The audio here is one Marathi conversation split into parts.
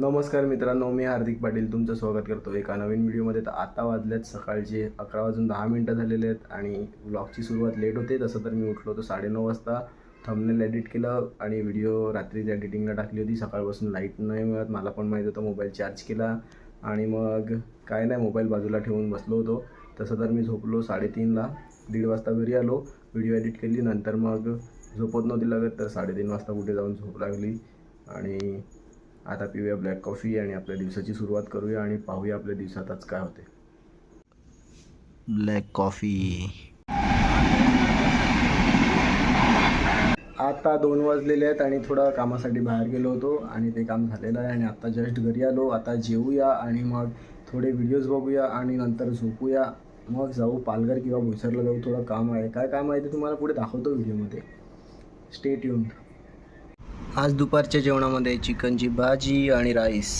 नमस्कार मित्रांनो, मी हार्दिक पाटील तुमचं स्वागत करतो एका नवीन व्हिडिओमध्ये. तर आता वाजल्यात सकाळचे 11:10 झालेले आहेत आणि व्लॉगची सुरुवात लेट होते. तसं तर मी उठलो होतो 9:30 वाजता. थंबनेल एडिट केलं आणि व्हिडिओ रात्रीच एडिटिंगला टाकली होती. सकाळपासून लाईट नाही मिळत, मला पण माहीत होतं. मोबाईल चार्ज केला आणि मग काय नाही, मोबाईल बाजूला ठेवून बसलो होतो. तसं तर मी झोपलो 3:30ला. 1:30 वाजता घरी आलो, व्हिडिओ एडिट केली. नंतर मग झोपत नव्हती लागत, तर 3:30 वाजता कुठे जाऊन झोप लागली. आणि आता पिऊया ब्लॅक कॉफी आणि आपल्या दिवसाची सुरुवात करूया आणि पाहूया आपल्या दिवसात आज काय होते. Black coffee. आता 2 वाजलेले आहेत आणि थोडं कामासाठी बाहेर गेलो होतो आणि ते काम झालेलं आहे आणि आता जस्ट घरी आलो. आता जेवूया आणि मग थोडे व्हिडिओज बघूया आणि नंतर झोपूया. मग जाऊ पालघर किंवा बोईसरला जाऊ. थोडं काम आहे. काय काम आहे ते तुम्हाला पुढे दाखवतो व्हिडिओमध्ये. Stay tuned. आज दुपारच्या जेवणामध्ये चिकनची भाजी आणि राईस.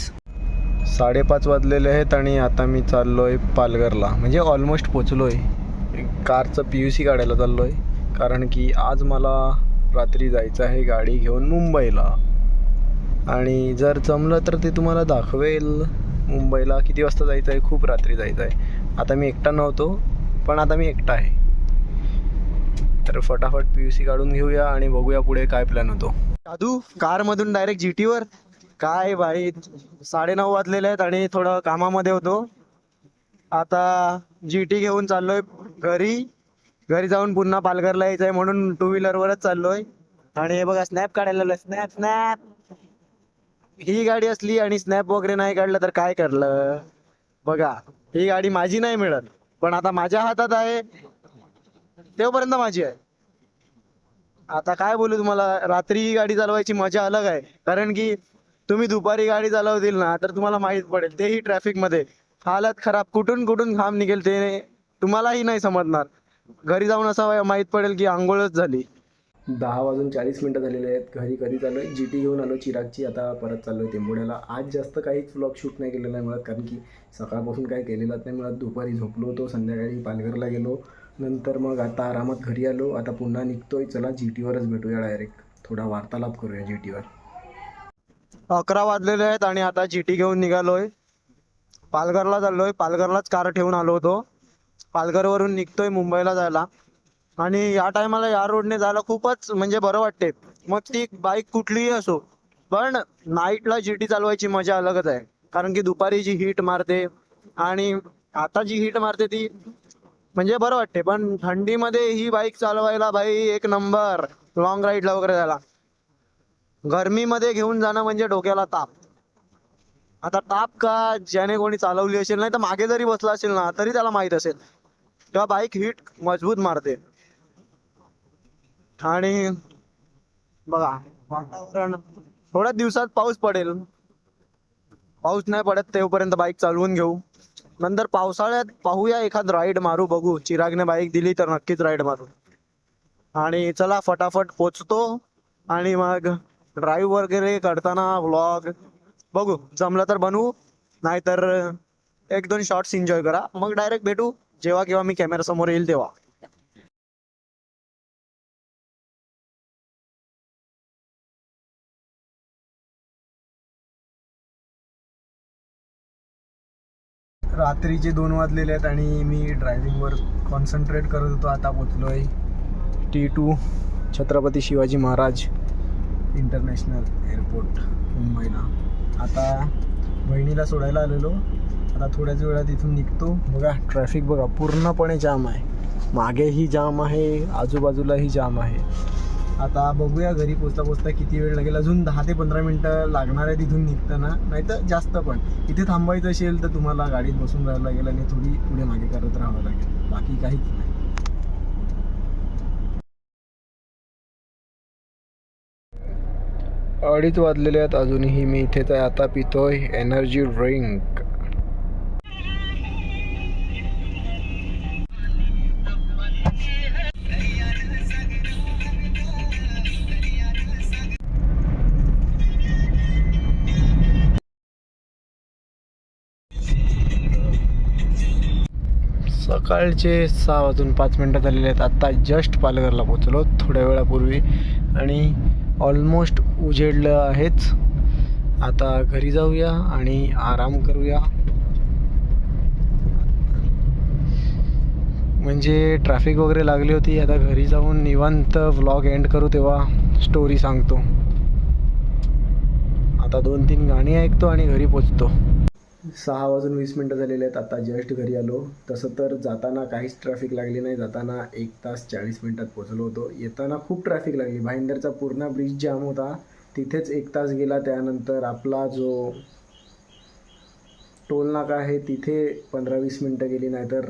5:30 वाजलेले आहेत आणि आता मी चाललो आहे पालघरला, म्हणजे ऑलमोस्ट पोचलो आहे. कारचं PUC काढायला चाललो आहे, कारण की आज मला रात्री जायचं आहे गाडी घेऊन मुंबईला. आणि जर जमलं तर ते तुम्हाला दाखवेल. मुंबईला किती वाजता जायचं आहे, खूप रात्री जायचं आहे. आता मी एकटा नव्हतो, पण आता मी एकटा आहे. तर फटाफट PUC काढून घेऊया आणि बघूया पुढे काय प्लॅन होतो. साधू कारमधून डायरेक्ट GT वर. काय भाई, 9:30 वाजलेले आहेत आणि थोडं कामामध्ये होतो. आता GT घेऊन चाललोय घरी जाऊन पुन्हा पालघरला यायचं आहे, म्हणून 2 व्हीलरवरच चाललोय. आणि हे बघा, स्नॅप काढायला स्नॅप. ही गाडी असली आणि स्नॅप वगैरे नाही काढलं तर काय करलं. बघा, ही गाडी माझी नाही मिळत, पण आता माझ्या हातात आहे तेव्हापर्यंत माझी आहे. आता काय बोलू तुम्हाला, रात्री ही गाडी चालवायची मजा अलग आहे. कारण की तुम्ही दुपारी गाडी चालवतील ना, तर तुम्हाला माहीत पडेल, तेही ट्रॅफिकमध्ये हालत खराब, कुठून घाम निघेल ते तुम्हालाही नाही समजणार. घरी जाऊन असं माहीत पडेल की आंघोळच झाली. 10:40 झालेले आहेत. घरी कधी चाललो आहे, GT घेऊन आलो चिरागची. आता परत चाललो आहे टेंबोड्याला. आज जास्त काहीच व्लॉग शूट नाही केलेलं नाही मिळत, कारण की सकाळपासून काही केलेलंच नाही मिळत. दुपारी झोपलो होतो, संध्याकाळी पालघरला गेलो, नंतर मग आता आरामात घरी आलो. आता पुन्हा निघतोय. चला GTवरच भेटूया डायरेक्ट, थोडा वार्तालाप करूया GTवर. 11 वाजलेले आहेत आणि आता GT घेऊन निघालोय, पालघरला चाललोय. पालघरलाच कार ठेवून आलो होतो. पालघरवरून निघतोय मुंबईला जायला. आणि या टायमाला या रोडने जायला खूपच म्हणजे बरं वाटते. मग ती बाईक कुठलीही असो, पण नाईटला GT चालवायची मजा अलगच आहे. कारण की दुपारी जी हीट मारते आणि आता जी हीट मारते ती म्हणजे बरं वाटते. पण थंडीमध्ये ही बाईक चालवायला भाई एक नंबर. लॉंग राईडला वगैरे जायला. गरमीमध्ये घेऊन जाणं म्हणजे डोक्याला ताप. आता ताप का, ज्याने कोणी चालवली असेल, नाही तर मागे जरी बसला असेल ना, तरी त्याला माहित असेल, तेव्हा बाईक हीट मजबूत मारते. आणि बघा, वातावरण थोड्या दिवसात पाऊस पडेल. पाऊस नाही पडत तेव्हापर्यंत बाईक चालवून घेऊ. नंतर पावसाळ्यात पाहूया, एखाद राईड मारू, बघू. चिरागने बाईक दिली तर नक्कीच राईड मारू. आणि चला फटाफट पोचतो आणि मग ड्राईव्ह वगैरे करताना व्लॉग बघू, जमलं तर बनवू, नाहीतर 1-2 शॉट्स एन्जॉय करा. मग डायरेक्ट भेटू जेव्हा केव्हा मी कॅमेरा समोर येईल तेव्हा. रात्रीचे 2 वाजलेले आहेत आणि मी ड्रायव्हिंगवर कॉन्सन्ट्रेट करत होतो. आता पोचलो आहे T2 Chhatrapati Shivaji Maharaj international airport मुंबईला. आता बहिणीला सोडायला आलेलो. आता थोड्याच वेळात इथून निघतो. बघा, ट्रॅफिक बघा, पूर्णपणे जाम आहे. मागेही जाम आहे, आजूबाजूलाही जाम आहे. आता बघूया घरी पोचता किती वेळ लागेल. अजून 10 ते 15 मिनटं लागणार आहे तिथून निघताना, नाही तर जास्त. पण इथे थांबायचं असेल तर तुम्हाला गाडीत बसून राहायला लागेल आणि थोडी पुढे मागे करत राहावं लागेल, बाकी काहीच नाही. अडीच वाजलेले आहेत अजूनही मी इथेच आहे. आता पितोय एनर्जी ड्रिंक. सकाळचे 6:05 झालेले आहेत. आत्ता जस्ट पालघरला पोचलो थोड्या वेळापूर्वी आणि ऑलमोस्ट उजेडलं आहेच. आता घरी जाऊया आणि आराम करूया. म्हणजे ट्रॅफिक वगैरे लागली होती. आता घरी जाऊन निवांत व्लॉग एंड करू तेव्हा स्टोरी सांगतो. आता 2-3 गाणी ऐकतो आणि घरी पोचतो. 6:20 झालेले आहेत. आता जस्ट घरी आलो. तसं तर जाताना काहीच ट्रॅफिक लागली नाही. जाताना 1 तास 40 मिनटात पोचलो होतो. येताना खूप ट्रॅफिक लागली. भाईंदरचा पूर्ण ब्रिज जाम होता. तिथेच 1 तास गेला. त्यानंतर आपला जो टोल नाका आहे तिथे 15-20 मिनटं गेली. नाहीतर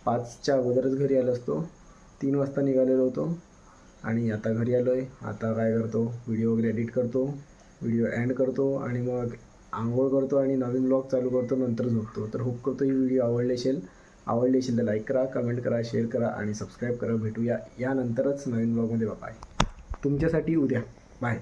5च्या अगोदरच घरी आलो असतो. 3 वाजता निघालेलो होतो आणि आता घरी आलो आहे. आता काय करतो, व्हिडिओ वगैरे एडिट करतो, व्हिडिओ एंड करतो आणि मग आंघोळ करतो आणि नवीन ब्लॉग चालू करतो. नंतर झोपतो. तर होप करतो ही व्हिडिओ आवडली असेल तर लाईक करा, कमेंट करा, शेअर करा आणि सबस्क्राईब करा. भेटूया यानंतरच नवीन ब्लॉगमध्ये. बाय. तुमच्यासाठी उद्या. बाय.